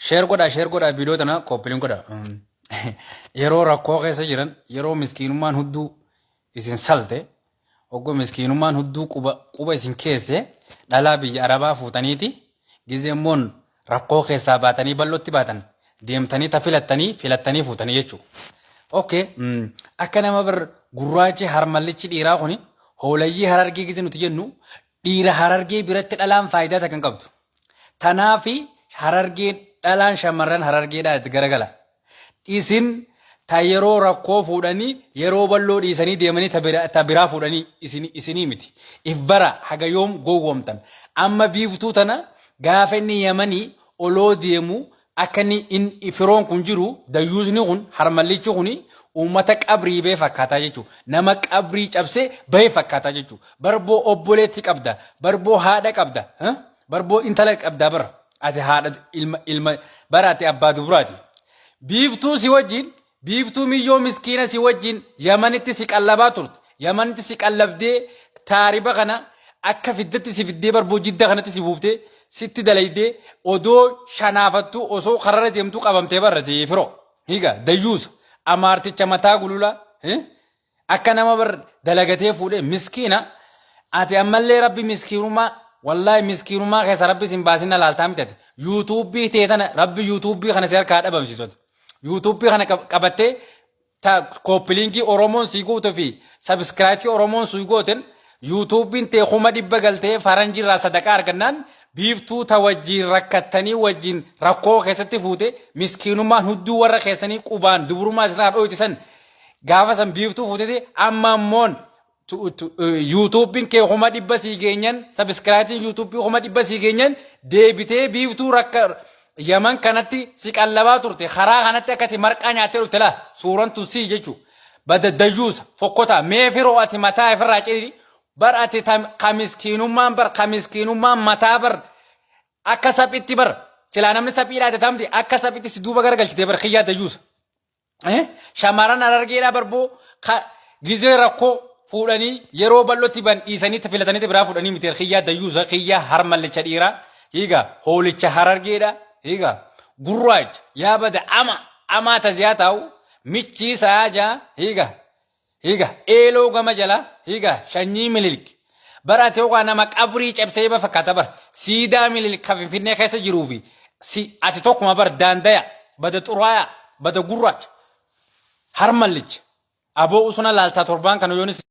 Share godha video tana koppiliin godha. Yeroo rakkoo keessa jiran yeroo miskiinummaan hudduu isin salte oggoo miskiinummaan hudduu quba isin keesse dhalaa biyya Arabaa fuutaniiti gizemmoon rakkoo keessaa baatanii bal'ootti baatan deemtanii filattanii fuutanii jechuudha. Okay, akka nama bir gurraachi harmallichi dhiiraa kuni hoolayyii harargee gize nuti jennu dhiira harargee biratti dhalaan faayidaa takkan qabdu. Tanaafi harargee dhalaan shamarran harargeedhaa itti garagala. Isin ta yeroo rakkoo fuudhanii yeroo bal'oo dhiisanii deemanii ta biraa fuudhanii isinii miti. If bara haga yoom gowwoomtan. Amma biiftuu tana gaafa inni Yamanii oloo deemu akka inni firoon kun jiru dayyuusni kun harmallichi kuni uummata qabrii bee fakkaataa jechuudha. Nama qabrii cabsee bahee fakkaataa jechuudha. Barboo obboleetti qabda, barboo haadha qabda, barboo intala qabda bara. Ati haadha ilma bara ati abbaa duburaati. Biiftuu si wajjin, biiftuu miyyoo miskiina si wajjin Yamanitti si qallabaa turte. Yamanitti si qallabdee taariba kana akka fiddatti si fiddee barboo jidda kanatti si buuftee sitti dalaydee odoo shanaafattuu osoo karara deemtuu qabamtee barrate firoo. Higa dayyuusa amaarticha mataa gulula akka nama bar dalagatee fuudhee miskiina ati ammallee rabbi miskiinummaa wallahi miskiinummaa keessa rabbi sin baasina laaltaa mitate yuutuubii teetana rabbi yuutuubii kana si harkaa dhabamsiisota. YouTube kana qabattee ta koppiliinkii Oromoon si goote fi subscribe Oromoon si gooten YouTubein te khuma dibba galtee faranji irraa sadaqaa argannaan biiftuu ta wajjin rakkattanii wajjin rakkoo keessatti fuute miskiinummaan hudduu warra keessanii qubaan dubrummaa isirraa dhoytisan gaafa san biiftuu fuutete amma ammoon YouTubein kee khuma dibba sii geenyan subscribe YouTube khuma dibba sii geenyan deebitee biiftuu rakka Yaman kanatti si qallabaa turte karaa kanatti akkati marqaa nyaattee dhufte laa suuraan tun sii jechuudha. Bada dayyuusa fokkota mee firoo ati mataa ifirraa ciri bar ati kamiskiinummaan mataa bar akka saphitti bar silaa namni saphiidhaa tatamti akka saphitti si duuba garagalchite bar kiyyaa dayyuusa. Shamarran harargeedhaa barboo gizee rakkoo fuudhanii yeroo bal'ootti ban dhiisanii filatanii biraa fuudhanii miti kiyyaa dayyuusa kiyyaa harmallicha dhiiraa higa hoolicha harargeedhaa. Higa gurraach yaa bada ama taziyaa taa'u michi saaja higa eeloo gama jala higa shanyii mililki bara ati ogaa nama qabrii cabsee ba fakkaata bar siidaa mililki kan Finfinnee keessa jiruufi ati tokkuma bar daandaya bada xuraaya bada gurraach harmallicha aboo usuna laaltaa torbaan kana yoonis